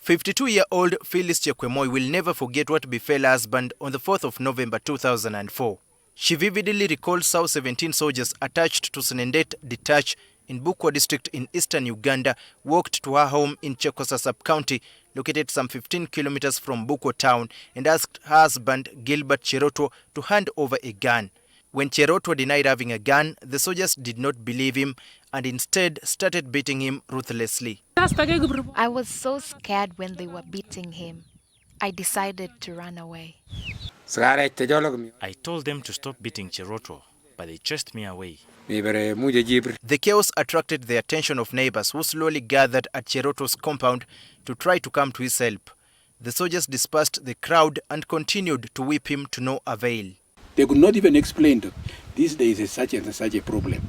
52-year-old Phyllis Chekwemoi will never forget what befell her husband on the 4th of November 2004. She vividly recalls how 17 soldiers attached to Senendet Detach in Bukwa district in eastern Uganda walked to her home in Chekosa sub-county, located some 15 kilometers from Bukwa town, and asked her husband, Gilbert Cherotwo, to hand over a gun. When Cherotwo denied having a gun, the soldiers did not believe him and instead started beating him ruthlessly. I was so scared when they were beating him. I decided to run away. I told them to stop beating Cherotwo, but they chased me away. The chaos attracted the attention of neighbors who slowly gathered at Cherotwo's compound to try to come to his help. The soldiers dispersed the crowd and continued to whip him to no avail. They could not even explain that this day is such and such a problem.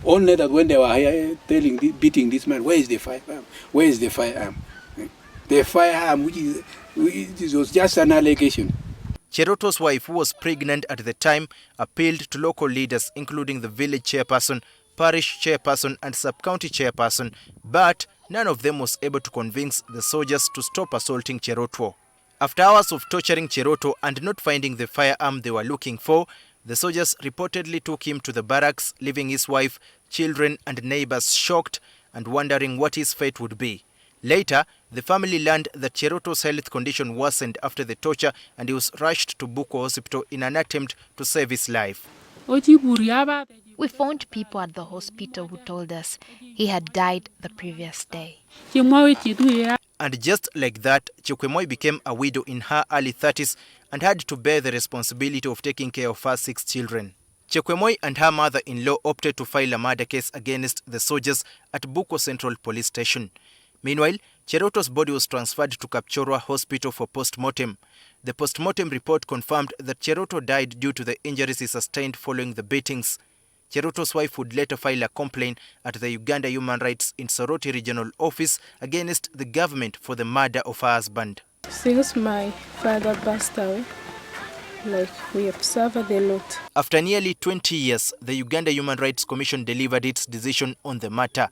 Only that when they were here beating this man, where is the firearm? Where is the firearm? The firearm, which was just an allegation. Cherotwo's wife, who was pregnant at the time, appealed to local leaders, including the village chairperson, parish chairperson, and sub-county chairperson, but none of them was able to convince the soldiers to stop assaulting Cherotwo. After hours of torturing Cherotwo and not finding the firearm they were looking for, the soldiers reportedly took him to the barracks, leaving his wife, children, and neighbors shocked and wondering what his fate would be. Later, the family learned that Cherotwo's health condition worsened after the torture and he was rushed to Bukwa Hospital in an attempt to save his life. We found people at the hospital who told us he had died the previous day. And just like that, Chekwemoi became a widow in her early 30s and had to bear the responsibility of taking care of her 6 children. Chekwemoi and her mother-in-law opted to file a murder case against the soldiers at Bukwa Central Police Station. Meanwhile, Cherotwo's body was transferred to Kapchorwa Hospital for post-mortem. The post-mortem report confirmed that Cherotwo died due to the injuries he sustained following the beatings. Cherotwo's wife would later file a complaint at the Uganda Human Rights in Soroti Regional Office against the government for the murder of her husband. Since my father passed away, we have suffered a lot. After nearly 20 years, the Uganda Human Rights Commission delivered its decision on the matter.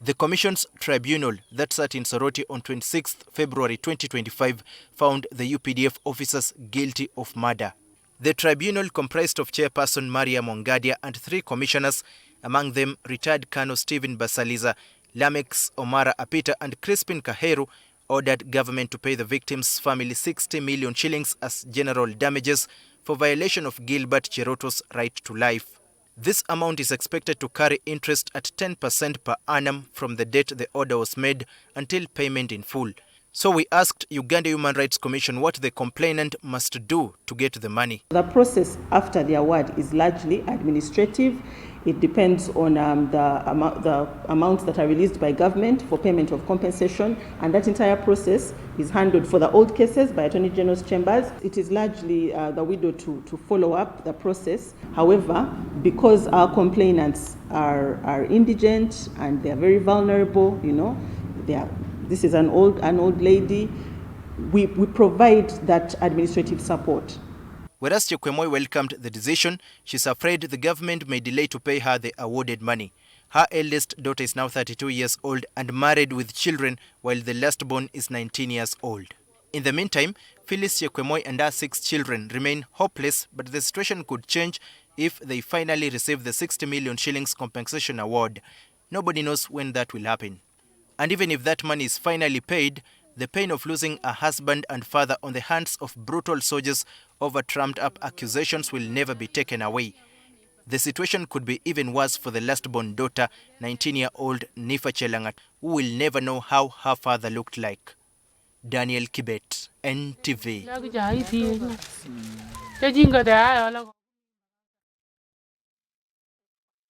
The Commission's tribunal that sat in Soroti on 26 February 2025 found the UPDF officers guilty of murder. The tribunal comprised of Chairperson Maria Mongadia and 3 commissioners, among them retired Colonel Stephen Basaliza, Lamex Omara Apita and Crispin Kaheru, ordered government to pay the victims' family 60 million shillings as general damages for violation of Gilbert Cherotwo's right to life. This amount is expected to carry interest at 10% per annum from the date the order was made until payment in full. So we asked Uganda Human Rights Commission what the complainant must do to get the money. The process after the award is largely administrative. It depends on the amounts that are released by government for payment of compensation, and that entire process is handled for the old cases by Attorney General's chambers. It is largely the widow to follow up the process. However, because our complainants are indigent and they are very vulnerable, this is an old lady, we provide that administrative support. Whereas Chekwemoi welcomed the decision, she's afraid the government may delay to pay her the awarded money. Her eldest daughter is now 32 years old and married with children, while the last born is 19 years old. In the meantime, Phyllis Chekwemoi and her 6 children remain hopeless, but the situation could change if they finally receive the 60 million shillings compensation award. Nobody knows when that will happen. And even if that money is finally paid, the pain of losing a husband and father on the hands of brutal soldiers over trumped-up accusations will never be taken away. The situation could be even worse for the last-born daughter, 19-year-old Nifa Chelangat, who will never know how her father looked like. Daniel Kibet, NTV.